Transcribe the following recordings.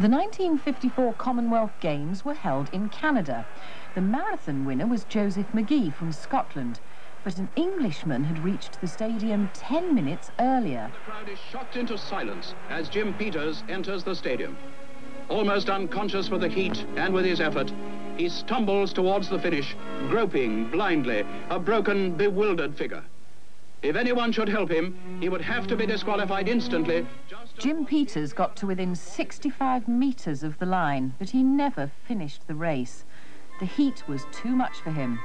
The 1954 Commonwealth Games were held in Canada. The marathon winner was Joseph McGee from Scotland, but an Englishman had reached the stadium 10 minutes earlier. The crowd is shocked into silence as Jim Peters enters the stadium. Almost unconscious with the heat and with his effort, he stumbles towards the finish, groping blindly, a broken, bewildered figure. If anyone should help him, he would have to be disqualified instantly. Jim Peters got to within 65 metres of the line, but he never finished the race. The heat was too much for him.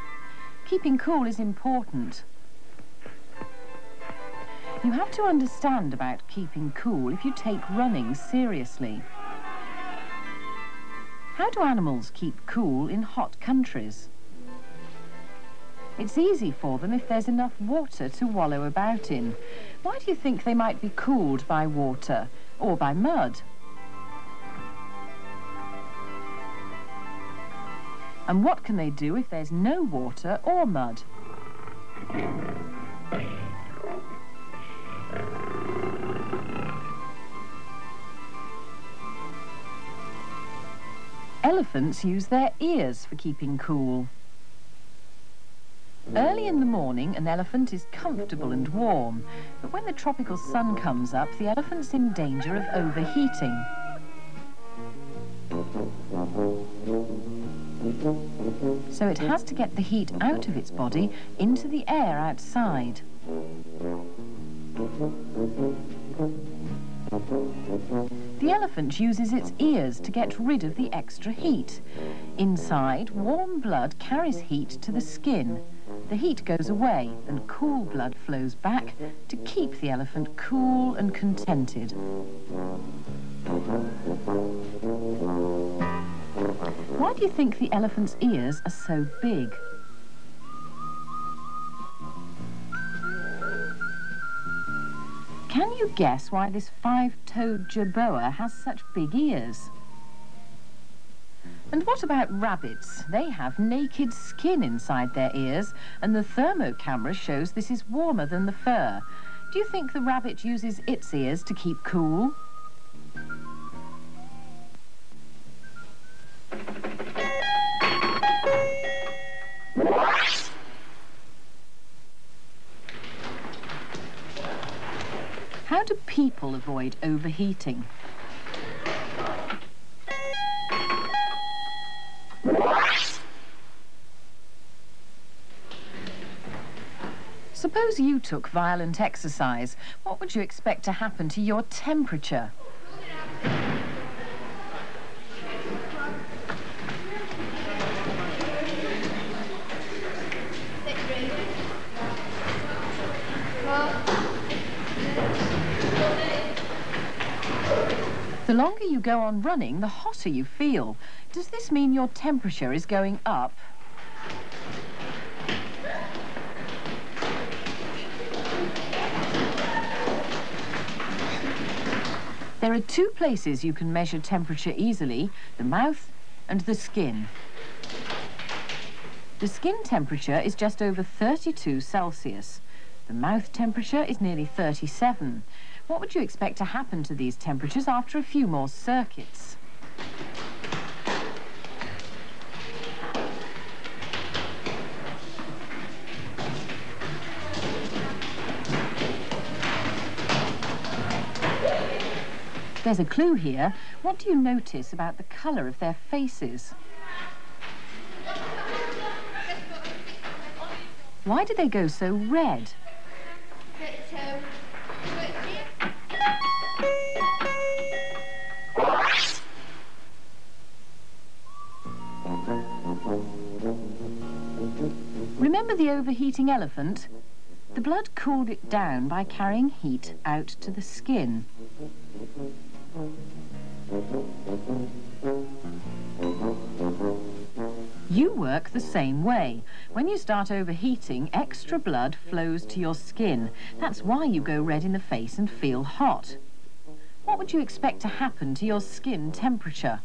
Keeping cool is important. You have to understand about keeping cool if you take running seriously. How do animals keep cool in hot countries? It's easy for them if there's enough water to wallow about in. Why do you think they might be cooled by water or by mud? And what can they do if there's no water or mud? Elephants use their ears for keeping cool. Early in the morning, an elephant is comfortable and warm, but when the tropical sun comes up, the elephant's in danger of overheating. So it has to get the heat out of its body into the air outside. The elephant uses its ears to get rid of the extra heat. Inside, warm blood carries heat to the skin. The heat goes away and cool blood flows back to keep the elephant cool and contented. Why do you think the elephant's ears are so big? Can you guess why this five-toed jerboa has such big ears? And what about rabbits? They have naked skin inside their ears, and the thermo camera shows this is warmer than the fur. Do you think the rabbit uses its ears to keep cool? How do people avoid overheating? Suppose you took violent exercise. What would you expect to happen to your temperature? The longer you go on running, the hotter you feel. Does this mean your temperature is going up? There are two places you can measure temperature easily, the mouth and the skin. The skin temperature is just over 32 Celsius. The mouth temperature is nearly 37. What would you expect to happen to these temperatures after a few more circuits? There's a clue here. What do you notice about the colour of their faces? Why do they go so red? Remember the overheating elephant? The blood cooled it down by carrying heat out to the skin. You work the same way. When you start overheating, extra blood flows to your skin. That's why you go red in the face and feel hot. What would you expect to happen to your skin temperature?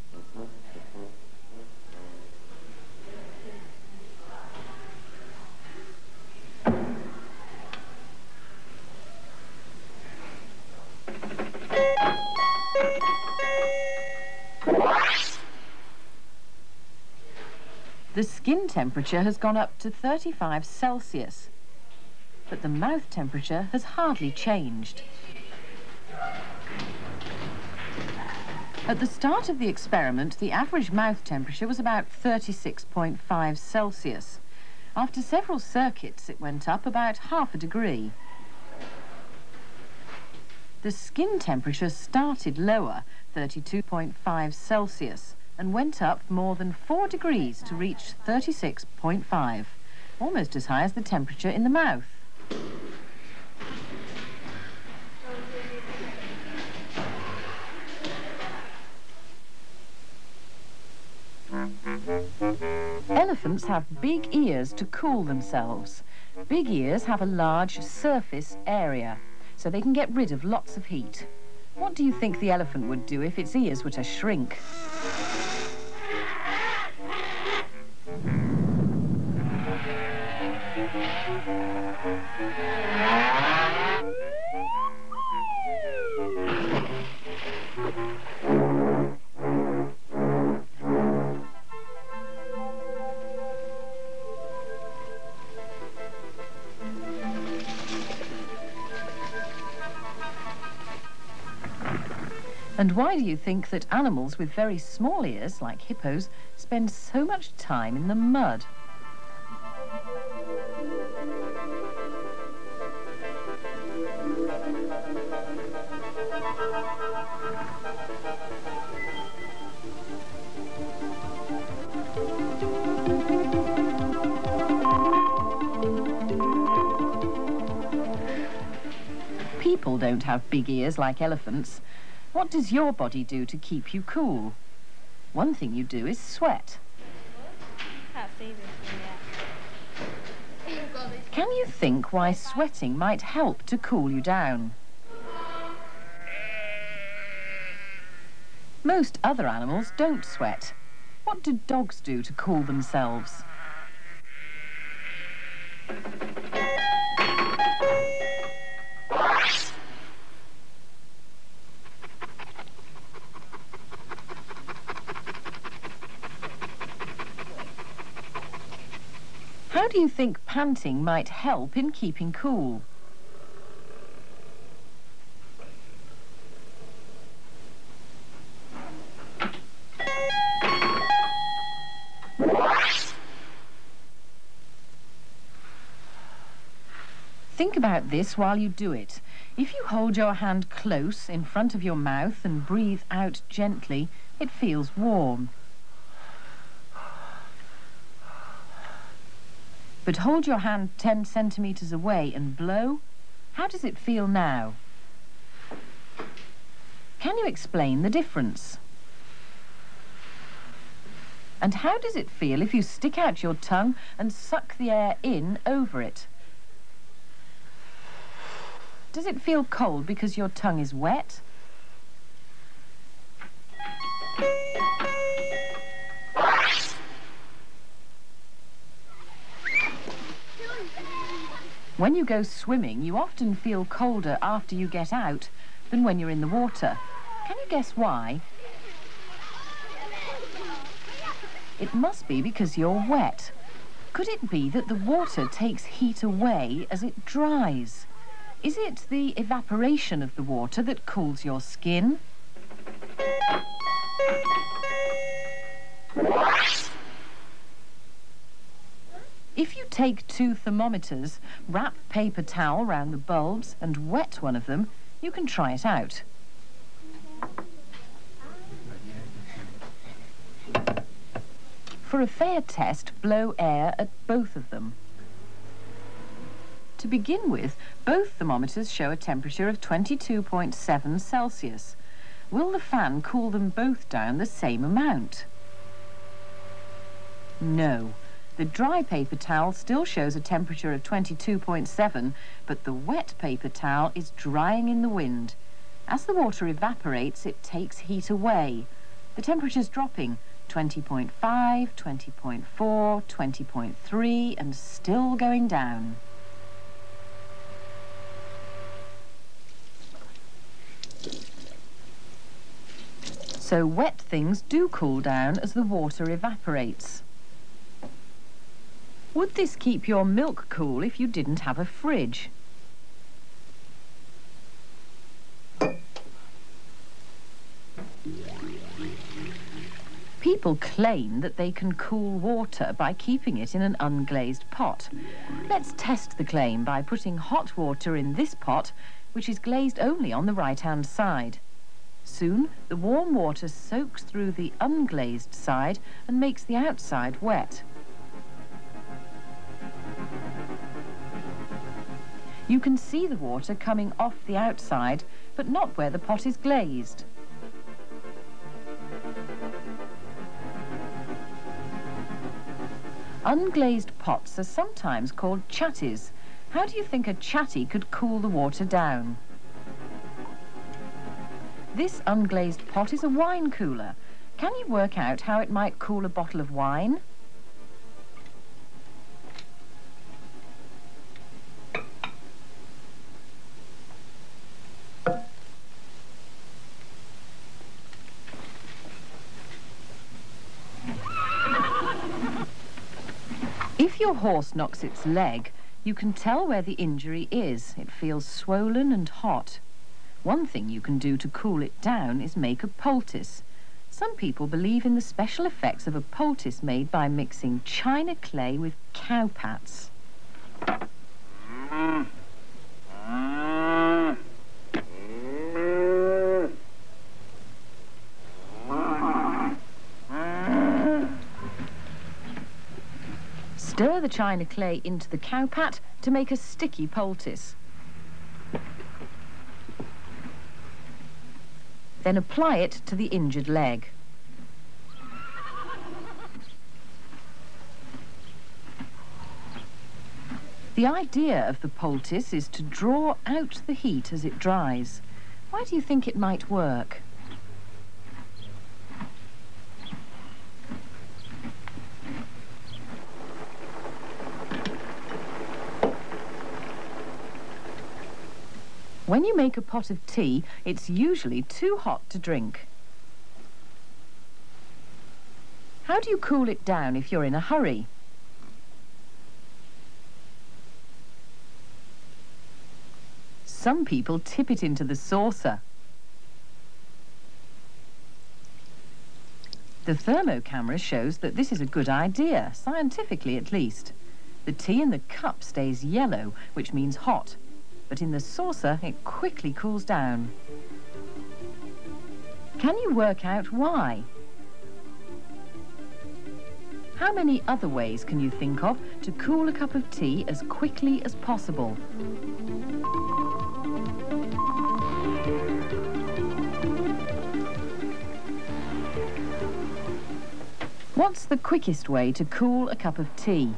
The skin temperature has gone up to 35 Celsius, but the mouth temperature has hardly changed. At the start of the experiment, the average mouth temperature was about 36.5 Celsius. After several circuits, it went up about ½ degree. The skin temperature started lower, 32.5 Celsius, and went up more than 4 degrees to reach 36.5, almost as high as the temperature in the mouth. Elephants have big ears to cool themselves. Big ears have a large surface area, so they can get rid of lots of heat. What do you think the elephant would do if its ears were to shrink? And why do you think that animals with very small ears, like hippos, spend so much time in the mud? People don't have big ears like elephants. What does your body do to keep you cool? One thing you do is sweat. Can you think why sweating might help to cool you down? Most other animals don't sweat. What do dogs do to cool themselves? How do you think panting might help in keeping cool? Think about this while you do it. If you hold your hand close in front of your mouth and breathe out gently, it feels warm. But hold your hand 10 centimetres away and blow. How does it feel now? Can you explain the difference? And how does it feel if you stick out your tongue and suck the air in over it? Does it feel cold because your tongue is wet? When you go swimming, you often feel colder after you get out than when you're in the water. Can you guess why? It must be because you're wet. Could it be that the water takes heat away as it dries? Is it the evaporation of the water that cools your skin? If you take 2 thermometers, wrap paper towel round the bulbs and wet one of them, you can try it out. For a fair test, blow air at both of them. To begin with, both thermometers show a temperature of 22.7 Celsius. Will the fan cool them both down the same amount? No. The dry paper towel still shows a temperature of 22.7, but the wet paper towel is drying in the wind. As the water evaporates, it takes heat away. The temperature's dropping, 20.5, 20.4, 20.3, and still going down. So wet things do cool down as the water evaporates. Would this keep your milk cool if you didn't have a fridge? People claim that they can cool water by keeping it in an unglazed pot. Let's test the claim by putting hot water in this pot, which is glazed only on the right-hand side. Soon, the warm water soaks through the unglazed side and makes the outside wet. You can see the water coming off the outside, but not where the pot is glazed. Unglazed pots are sometimes called chatties. How do you think a chatty could cool the water down? This unglazed pot is a wine cooler. Can you work out how it might cool a bottle of wine? If your horse knocks its leg, you can tell where the injury is. It feels swollen and hot. One thing you can do to cool it down is make a poultice. Some people believe in the special effects of a poultice made by mixing china clay with cow pats. Stir the china clay into the cow pat to make a sticky poultice. Then apply it to the injured leg. The idea of the poultice is to draw out the heat as it dries. Why do you think it might work? When you make a pot of tea, it's usually too hot to drink. How do you cool it down if you're in a hurry? Some people tip it into the saucer. The thermo camera shows that this is a good idea, scientifically at least. The tea in the cup stays yellow, which means hot. But in the saucer, it quickly cools down. Can you work out why? How many other ways can you think of to cool a cup of tea as quickly as possible? What's the quickest way to cool a cup of tea?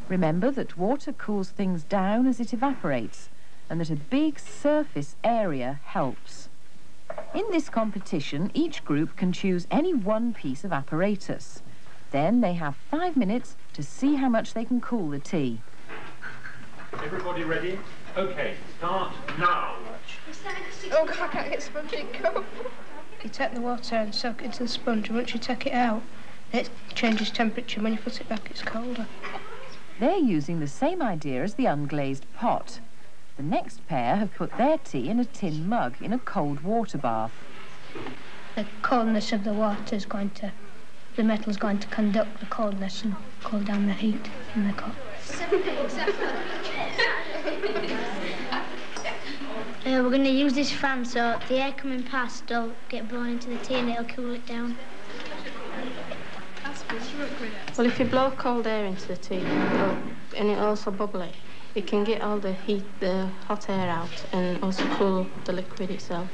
Remember that water cools things down as it evaporates, and that a big surface area helps. In this competition, each group can choose any one piece of apparatus. Then they have 5 minutes to see how much they can cool the tea. Everybody ready? Okay, start now. Oh God, I can't get sponge in cup. You take the water and soak it into the sponge, and once you take it out, it changes temperature. When you put it back, it's colder. They're using the same idea as the unglazed pot. The next pair have put their tea in a tin mug in a cold water bath. The coldness of the water is going to, the metal's going to conduct the coldness and cool down the heat in the cup. We're going to use this fan so the air coming past will get blown into the tea and it'll cool it down. Well, if you blow cold air into the tea and it also bubble it can get all the heat, the hot air out, and also cool the liquid itself.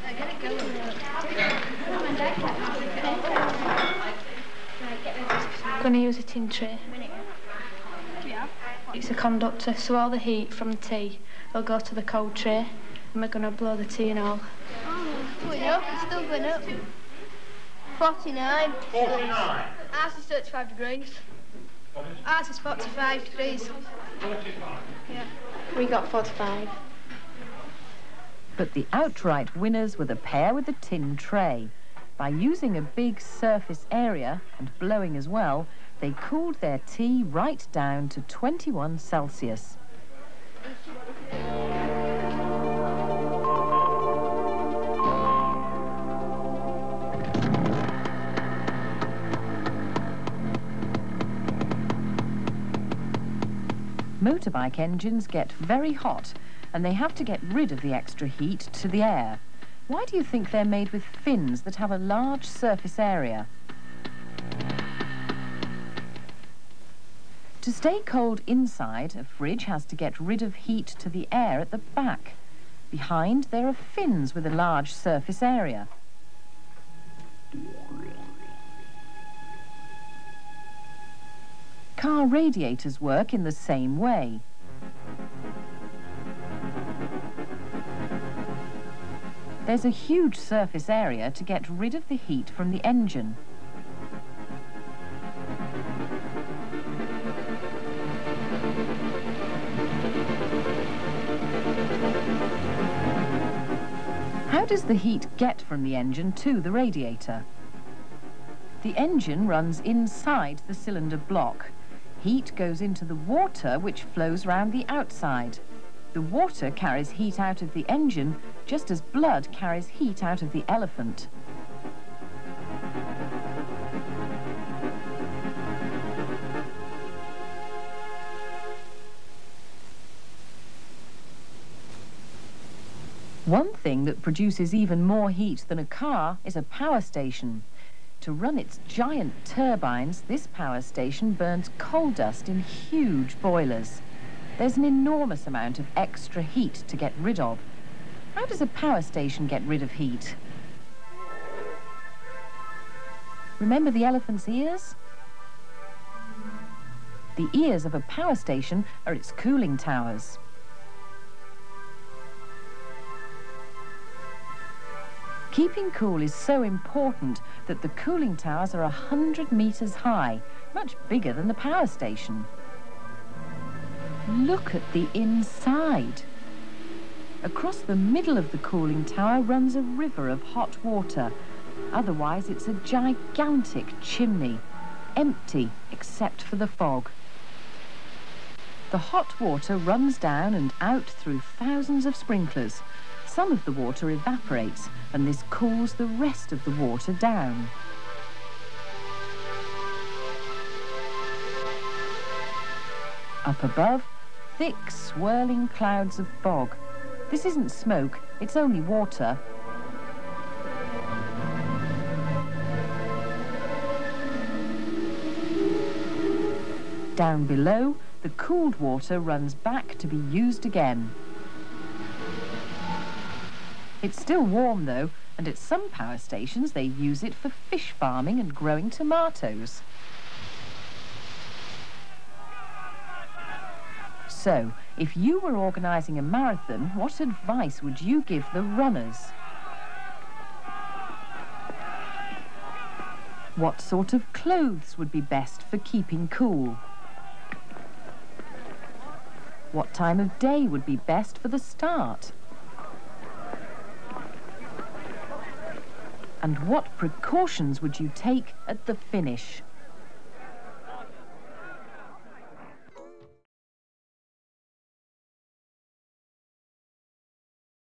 I'm going to use a tin tray. It's a conductor, so all the heat from the tea will go to the cold tray, and we're going to blow the tea and all. Going up, it's still going up. 49. 49. Ours is 35 degrees. Ours is 45 degrees. 45. Yeah. We got 45. But the outright winners were the pair with the tin tray. By using a big surface area and blowing as well, they they cooled their tea right down to 21 Celsius. Motorbike engines get very hot, and they have to get rid of the extra heat to the air. Why do you think they're made with fins that have a large surface area? To stay cold inside, a fridge has to get rid of heat to the air at the back. Behind, there are fins with a large surface area. Car radiators work in the same way. There's a huge surface area to get rid of the heat from the engine. How does the heat get from the engine to the radiator? The engine runs inside the cylinder block. Heat goes into the water, which flows round the outside. The water carries heat out of the engine, just as blood carries heat out of the elephant. One thing that produces even more heat than a car is a power station. To run its giant turbines, this power station burns coal dust in huge boilers. There's an enormous amount of extra heat to get rid of. How does a power station get rid of heat? Remember the elephant's ears? The ears of a power station are its cooling towers. Keeping cool is so important that the cooling towers are 100 meters high, much bigger than the power station. Look at the inside. Across the middle of the cooling tower runs a river of hot water. Otherwise, it's a gigantic chimney, empty except for the fog. The hot water runs down and out through thousands of sprinklers. Some of the water evaporates, and this cools the rest of the water down. Up above, thick, swirling clouds of fog. This isn't smoke, it's only water. Down below, the cooled water runs back to be used again. It's still warm though, and at some power stations they use it for fish farming and growing tomatoes. So, if you were organising a marathon, what advice would you give the runners? What sort of clothes would be best for keeping cool? What time of day would be best for the start? And what precautions would you take at the finish?